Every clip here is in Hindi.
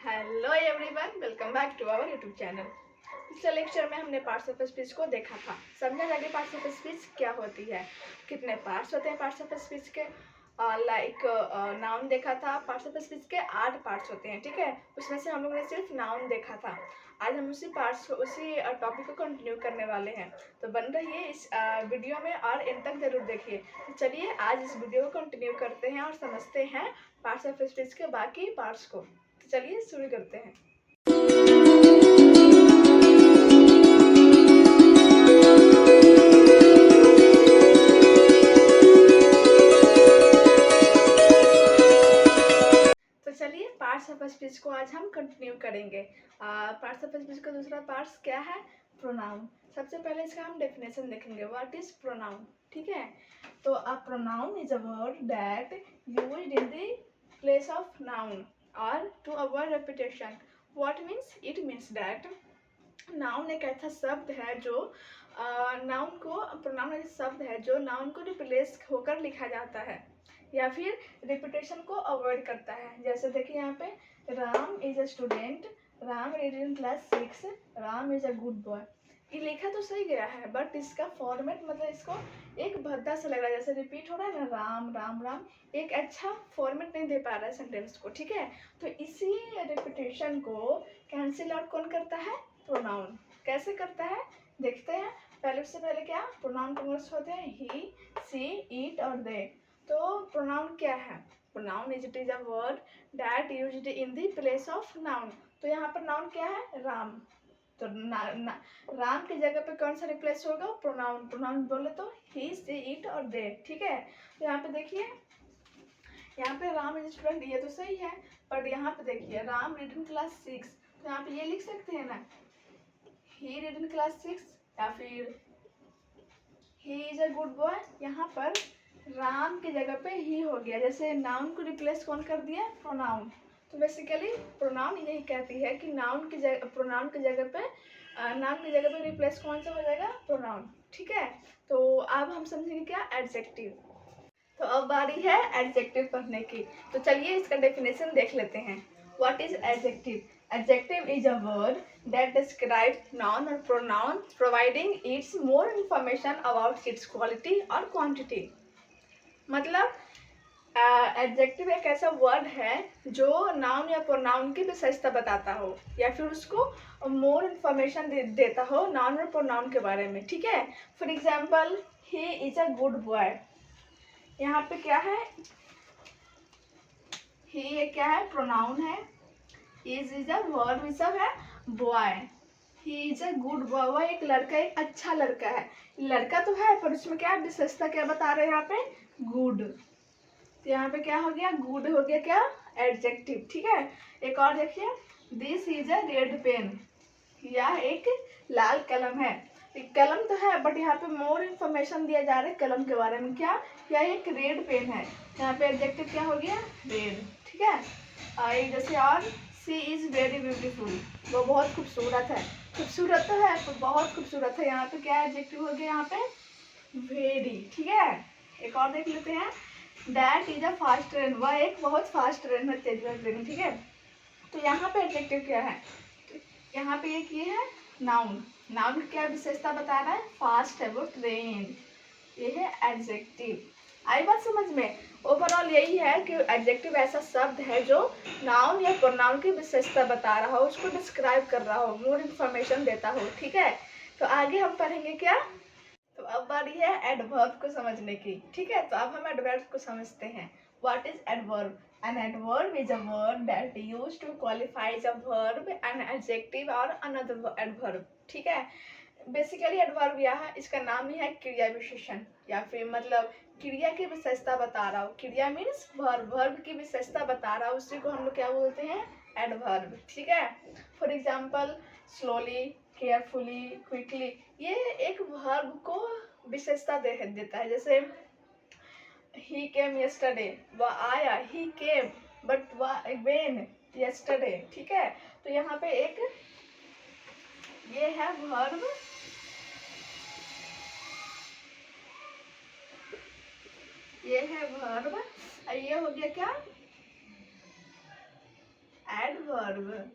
Hello everyone, welcome back to our YouTube channel. पिछले लेक्चर में हमने पार्ट्स ऑफ स्पीच को देखा था। समझा जाके पार्ट्स ऑफ स्पीच क्या होती है, कितने पार्ट्स होते हैं पार्ट्स ऑफ स्पीच के। नाउन देखा था। पार्ट्स ऑफ स्पीच के 8 पार्ट्स होते हैं, ठीक है। उसमें से हम लोगों ने सिर्फ नाउन देखा था। आज हम उसी टॉपिक को कंटिन्यू करने वाले हैं। तो बन रहिए इस वीडियो में और एंड तक जरूर देखिए। तो चलिए आज इस वीडियो को कंटिन्यू करते हैं और समझते हैं पार्ट्स ऑफ स्पीच के बाकी पार्ट्स को। तो चलिए शुरू करते हैं। तो चलिए पार्ट्स ऑफ स्पीच को आज हम कंटिन्यू करेंगे। पार्ट्स ऑफ स्पीच का दूसरा पार्ट्स क्या है? प्रोनाउन। सबसे पहले इसका हम डेफिनेशन देखेंगे। What is pronoun? ठीक है। तो a pronoun is a word that used in the place of noun और to avoid repetition. What means? It means that noun एक ऐसा शब्द है जो नाउन को प्रोनाउन ऐसा शब्द है जो नाउन को रिप्लेस होकर लिखा जाता है या फिर रिपीटेशन को अवॉइड करता है। जैसे देखिए यहाँ पे Ram is a student, Ram read in class 6, Ram is a good boy. ये लिखा तो सही गया है बट इसका फॉर्मेट मतलब इसको एक भद्दा सा लग रहा है, जैसे रिपीट हो रहा है ना राम राम राम। एक अच्छा फॉर्मेट नहीं दे पा रहा है सेंटेंस को, ठीक है। तो इसी रिपीटेशन को कैंसिल आउट कौन करता है? प्रोनाउन। कैसे करता है देखते हैं। पहले उससे पहले क्या प्रोनाउन कन्वर्स होते हैं? ही, सी, इट और दे। तो प्रोनाउन क्या है? Pronoun is a word that used in the place of noun. तो यहाँ पर नाउन क्या है? राम। तो राम की जगह पे कौन सा रिप्लेस होगा? प्रोनाउन। प्रोनाउन बोले तो ही, सी, इट और दे, ठीक है। तो यहाँ पे देखिए, यहाँ पे राम इज स्टूडेंट, ये तो सही है। पर यहाँ पे देखिए राम रीड इन क्लास 6, तो यहाँ पे ये लिख सकते हैं ना ही रीड इन क्लास 6 या फिर he is a good boy. यहाँ पर राम की जगह पे ही हो गया, जैसे नाउन को रिप्लेस कौन कर दिया? प्रोनाउन। तो बेसिकली प्रोनाउन यही कहती है कि नाउन की जगह रिप्लेस कौन सा हो जाएगा? प्रोनाउन, ठीक है। तो अब हम समझेंगे क्या? एडजेक्टिव। तो अब बारी है एडजेक्टिव पढ़ने की। तो चलिए इसका डेफिनेशन देख लेते हैं। What is adjective? Adjective is a word that describes noun or pronoun, providing its more information about its quality or quantity. मतलब एडजेक्टिव एक ऐसा वर्ड है जो नाउन या प्रोनाउन की विशेषता बताता हो या फिर उसको मोर इन्फॉर्मेशन देता हो नाउन और प्रोनाउन के बारे में, ठीक है। For example he is a good boy. यहाँ पे क्या है? ही क्या है? प्रोनाउन है। इज अ वर्ब, ये सब है। Boy, he is a good boy. वो एक लड़का, एक अच्छा लड़का है। लड़का तो है पर उसमें क्या विशेषता क्या बता रहे हैं यहाँ पे? गुड। तो यहाँ पे क्या हो गया? गुड हो गया क्या? एडजेक्टिव, ठीक है। एक और देखिए, this is a red pen. यह एक लाल कलम है। एक कलम तो है बट यहाँ पे मोर इन्फॉर्मेशन दिया जा रहा है कलम के बारे में। क्या? यह एक रेड पेन है। यहाँ पे एडजेक्टिव क्या हो गया? रेड, ठीक है। जैसे और सी इज वेरी ब्यूटीफुल, वो बहुत खूबसूरत है। खूबसूरत तो है पर बहुत खूबसूरत है। यहाँ पे क्या एडजेक्टिव हो गया? यहाँ पे वेरी, ठीक है। एक और देख लेते हैं, that is a fast train. वह एक बहुत फास्ट ट्रेन है, तेज ट्रेन, ठीक है। तो यहाँ पे एडजेक्टिव क्या है? यहाँ पे एक ये है नाउन। नाउन क्या विशेषता बता रहा है? फास्ट है वो ट्रेन, ये है एडजेक्टिव। आई बात समझ में? ओवरऑल यही है कि एडजेक्टिव ऐसा शब्द है जो नाउन या प्रोनाउन की विशेषता बता रहा हो, उसको डिस्क्राइब कर रहा हो, मोर इन्फॉर्मेशन देता हो, ठीक है। तो आगे हम पढ़ेंगे क्या? तो अब बारी है एडवर्ब को समझने की, ठीक है। तो अब हम एडवर्ब को समझते हैं। What is adverb? An adverb is a word that used to qualify a verb, an adjective or another adverb, ठीक है। बेसिकली एडवर्ब यह है, इसका नाम ही है क्रिया विशेषण या फिर मतलब क्रिया की विशेषता बता रहा हो। क्रिया मीन्स वर्ब, वर्ब की विशेषता बता रहा हो, उसी को हम लोग क्या बोलते हैं? एडवर्ब, ठीक है। For example slowly, carefully, quickly, ये एक वर्ब को विशेषता देता है। जैसे he came yesterday, वह आया, he came, but when yesterday, ठीक है। तो यहाँ पे एक ये है वर्ब, ये है वर्ब, ये हो गया क्या? एडवर्ब,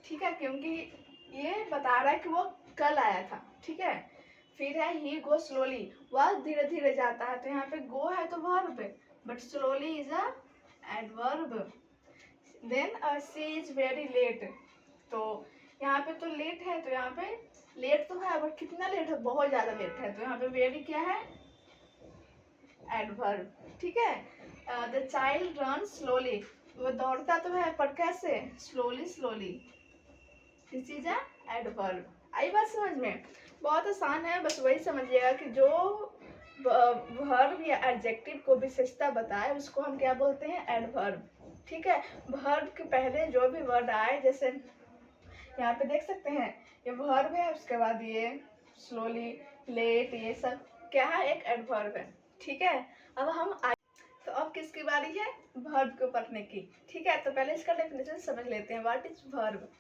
ठीक है, क्योंकि ये बता रहा है कि वो कल आया था, ठीक है। फिर है ही गो स्लोली, वह धीरे धीरे जाता है, तो यहाँ पे गो है तो verb, but slowly is a adverb. Then she is very late, तो यहाँ पे तो लेट है, तो यहाँ पे लेट तो है, बट कितना लेट है, बहुत ज्यादा लेट है, तो यहाँ पे वेरी क्या है, एडवर्ब, ठीक है। द चाइल्ड रन स्लोली, वो दौड़ता तो है पर कैसे, slowly slowly, this is a adverb. आई बात समझ में, बहुत आसान है, बस वही समझिएगा कि जो वर्ब या एडजेक्टिव को विशेषता बताए उसको हम क्या बोलते हैं, एडवर्ब, ठीक है। वर्ब के पहले जो भी वर्ड आए, जैसे यहाँ पे देख सकते हैं ये वर्ब है, उसके बाद ये स्लोली, लेट, ये सब क्या है, एक एडवर्ब है, ठीक है। अब हम तो अब किसकी बारी है, वर्ब को पढ़ने की, ठीक है। तो पहले इसका डेफिनेशन समझ लेते हैं, what is verb.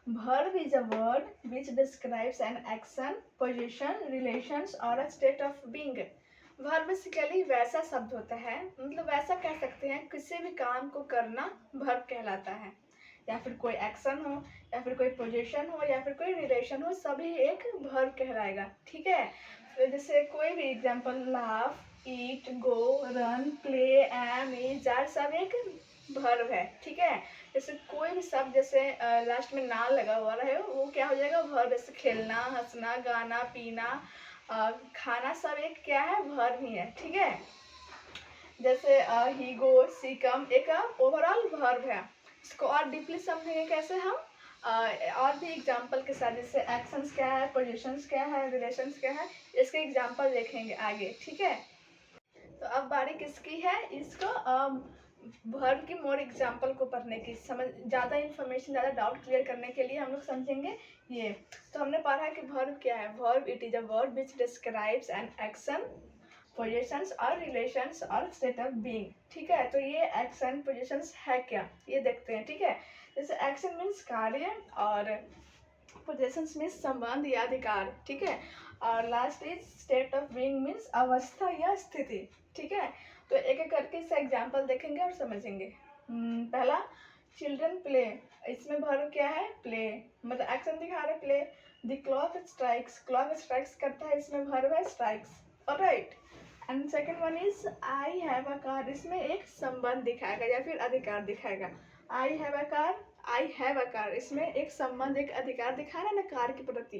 Verb is a word which describes an action, position, relations or a state of being. Verb basically वैसा शब्द होता है, मतलब वैसा कह सकते हैं, किसी भी काम को करना verb कहलाता है, या फिर कोई एक्शन हो, या फिर कोई पोजीशन हो, या फिर कोई रिलेशन हो, सभी एक verb कहलाएगा, ठीक है। तो जैसे कोई भी example, laugh, eat, go, run, play, am, is, are, सब एक वर्ब है, ठीक है। जैसे कोई भी शब्द जैसे लास्ट में ना लगा हुआ रहे वो क्या हो जाएगा, वर्ब। जैसे खेलना, हंसना, गाना, पीना, खाना, सब एक क्या है, वर्ब ही है, ठीक है। जैसे ही गो, सी कम, एक ओवरऑल वर्ब है। इसको और डीपली समझेंगे कैसे हम, और भी एग्जांपल के साथ, जैसे एक्शंस क्या है, पोजीशंस क्या है, रिलेशंस क्या है, इसके एग्जांपल देखेंगे आगे, ठीक है। तो अब बारी किसकी है, इसको वर्ब की मोर एग्जाम्पल को पढ़ने की, समझ ज़्यादा इन्फॉर्मेशन, ज़्यादा डाउट क्लियर करने के लिए हम लोग समझेंगे ये। तो हमने पढ़ा कि वर्ब क्या है, verb it is a word which describes an action, positions और रिलेशंस और स्टेट ऑफ बीइंग, ठीक है। तो ये एक्शन पोजीशंस है क्या, ये देखते हैं, ठीक है। जैसे एक्शन मीन्स कार्य, और पोजीशंस मीन्स संबंध या अधिकार, ठीक है। और last is state of being means अवस्था या स्थिति, ठीक है। तो एक एक करके इसका एग्जाम्पल देखेंगे और समझेंगे। पहला चिल्ड्रन प्ले, इसमें वर्ब क्या है, प्ले, मतलब एक्शन दिखा रहे play. The clock strikes, clock strikes करता है, इसमें वर्ब है strikes, alright. And second one is I have a car, इसमें एक संबंध दिखाएगा या फिर अधिकार दिखाएगा। I have a car, I have a car, इसमें एक संबंध, एक अधिकार दिखा रहा है ना कार के प्रति,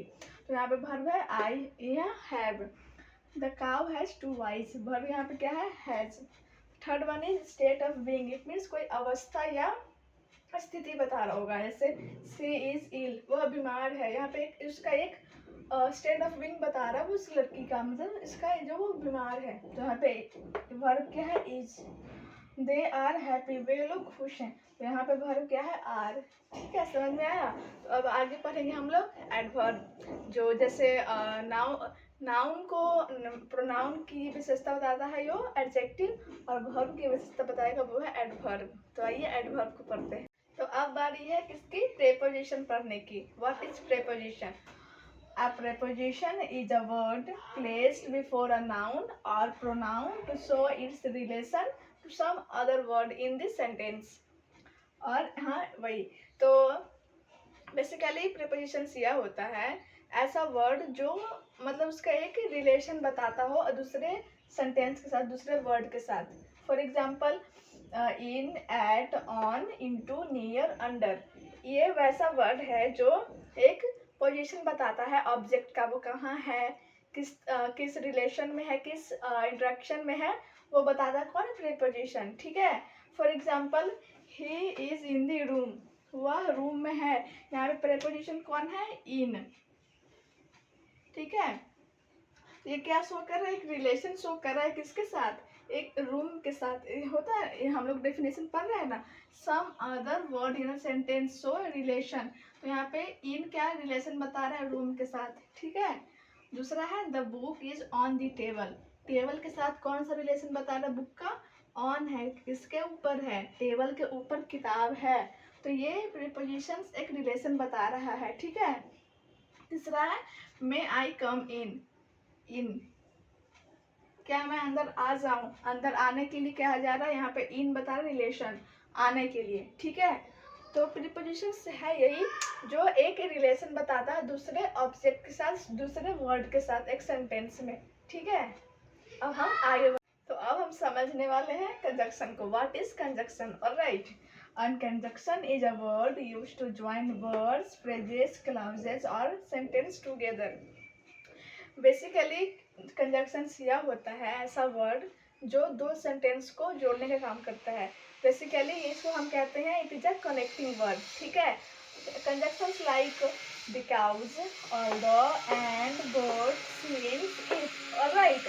तो यहाँ पे वर्ब है आई या have. The cow has two eyes, verb यहाँ पे क्या है, has. Third one is state of being, it means कोई अवस्था या स्थिति बता रहा होगा, जैसे सी इज इल, वह बीमार है, यहाँ पे उसका एक स्टेट ऑफ बीइंग बता रहा है, वो उस लड़की का, मतलब इसका जो वो बीमार है, तो यहाँ पे वर्ब क्या है, इज। दे आर हैप्पी, वे लोग खुश हैं, तो यहाँ पे वर्ब क्या है, आर, ठीक है, समझ में आया। तो अब आगे पढ़ेंगे हम लोग एडवर्ब, जो जैसे नाउन को, प्रोनाउन की विशेषता बताता है यो एडजेक्टिव, और वर्ब की विशेषता बताएगा वो है एडवर्ब। तो आइए एडवर्ब को पढ़ते हैं। तो अब बारी है किसकी, प्रेपोजिशन पढ़ने की। What is preposition. A preposition is a word placed before a noun or pronoun to show its relation to some other word in the sentence. और हाँ वही, तो बेसिकली प्रीपोजिशन यह होता है ऐसा वर्ड जो मतलब उसका एक रिलेशन बताता हो दूसरे सेंटेंस के साथ, दूसरे वर्ड के साथ। For example in, at, on, into, near, under, ये वैसा वर्ड है जो एक पोजीशन बताता है ऑब्जेक्ट का, वो कहाँ है, किस रिलेशन में है, किस इंटरेक्शन में है, वो बताता है कौन, प्रीपोजिशन, ठीक है। For example he is in the room, वह रूम में है, यहाँ पे प्रीपोजिशन कौन है, इन, ठीक है। ये क्या शो कर रहा है, एक रिलेशन शो कर रहा है, किसके साथ, एक रूम के साथ। होता है, ये हम लोग डेफिनेशन पढ़ रहे हैं ना, some other word in a sentence show relation, तो यहाँ पे इन क्या रिलेशन बता रहा है, रूम के साथ, ठीक है। दूसरा है the book is on the table, table के साथ कौन सा रिलेशन बता रहा है, बुक का, ऑन है, किसके ऊपर है, टेबल के ऊपर किताब है, तो ये प्रीपोजिशंस एक रिलेशन बता रहा है, ठीक है। तीसरा है मे आई कम इन, इन क्या मैं अंदर आ जाऊं, अंदर आने के लिए कहा जा रहा है, यहाँ पे इन बता रहा रिलेशन, आने के लिए, ठीक है। तो प्रीपोजिशंस है यही जो एक रिलेशन बताता है दूसरे ऑब्जेक्ट के साथ, दूसरे वर्ड के साथ एक सेंटेंस में, ठीक है। अब हम आगे तो अब हम समझने वाले हैं कंजक्शन को। What is conjunction? Alright, and conjunction is a word used to join words, phrases, clauses or sentence together. Basically conjunction यह होता है ऐसा वर्ड जो दो सेंटेंस को जोड़ने का काम करता है। बेसिकली इसको हम कहते हैं it is a connecting word, ठीक है। Conjunctions like because, although, and, both, since, if, alright.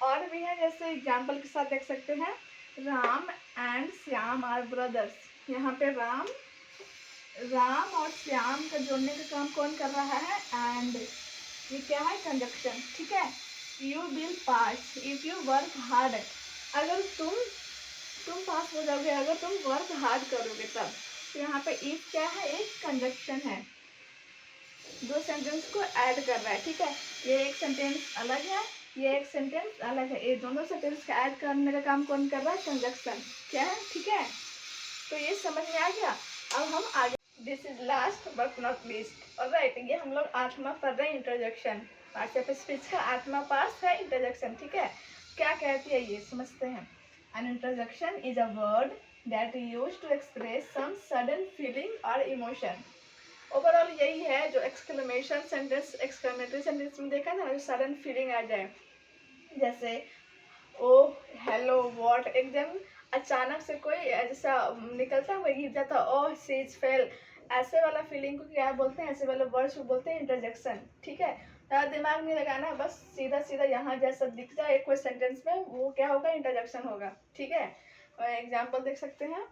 और भी है, जैसे एग्जाम्पल के साथ देख सकते हैं, Ram and Shyam are brothers. यहाँ पे राम और श्याम का जोड़ने का काम कौन कर रहा है? एंड। ये क्या है? कंजक्शन, ठीक है। You will pass if you work hard. अगर तुम पास हो जाओगे अगर तुम वर्क हार्ड करोगे तब। तो यहाँ पे इफ क्या है? एक कंजक्शन है, दो सेंटेंस को ऐड कर रहा है, ठीक है। ये एक सेंटेंस अलग है, ये एक सेंटेंस अलग है, ये दोनों सेंटेंस का ऐड करने का काम कौन कर रहा है? कंजक्शन, क्या है, ठीक है। तो ये समझ में आ गया। अब हम आगे, this is last but not least, alright. ये हम लोग 8वां पढ़ रहे हैं, इंट्रोडक्शन। पार्ट्स ऑफ स्पीच का 8वां पार्ट है इंट्रोडक्शन, ठीक है। क्या कहती है ये समझते हैं। An introduction is a word that used to express some sudden feeling और इमोशन। ओवरऑल यही है जो एक्सक्लेमेशन सेंटेंस, एक्सक्लेमेटरी सेंटेंस में देखा था, जो सडन फीलिंग आ जाए, जैसे ओ, हेलो, व्हाट, एकदम अचानक से कोई जैसा निकलता हुआ गिर जाता, ओह सीज फेल, ऐसे वाला फीलिंग को क्या बोलते हैं? ऐसे वाले वर्ड्स को बोलते हैं इंटरजेक्शन, ठीक है। ज़्यादा दिमाग नहीं लगाना, बस सीधा सीधा यहाँ जैसा दिख जाए कोई सेंटेंस में वो क्या होगा? इंटरजेक्शन होगा, ठीक है। एग्जाम्पल देख सकते हैं,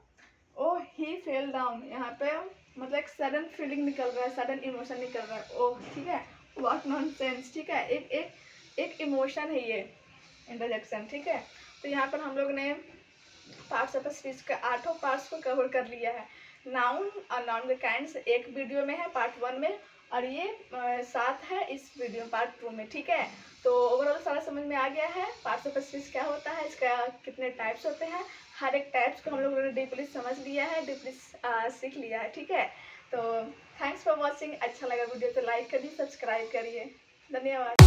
ओह ही फेल डाउन, यहाँ पे मतलब एक सडन फीलिंग निकल रहा है, सडन इमोशन निकल रहा है, ओह, ठीक है। व्हाट नॉनसेंस, ठीक है, एक इमोशन है ये इंटरजेक्शन, ठीक है। तो यहाँ पर हम लोग ने पार्ट्स ऑफ स्पीच का 8 पार्ट्स को कवर कर लिया है। नाउन और नाउन के काइंड्स एक वीडियो में है, पार्ट 1 में, और ये 7 है इस वीडियो पार्ट 2 में, ठीक है। तो ओवरऑल सारा समझ में आ गया है पार्ट्स ऑफ स्पीच क्या होता है, इसका कितने टाइप्स होते हैं, हर एक टाइप्स को हम लोगों ने डीपली समझ लिया है, डीपली सीख लिया है, ठीक है। तो थैंक्स फॉर वॉचिंग। अच्छा लगा वीडियो तो लाइक करिए, सब्सक्राइब करिए, धन्यवाद।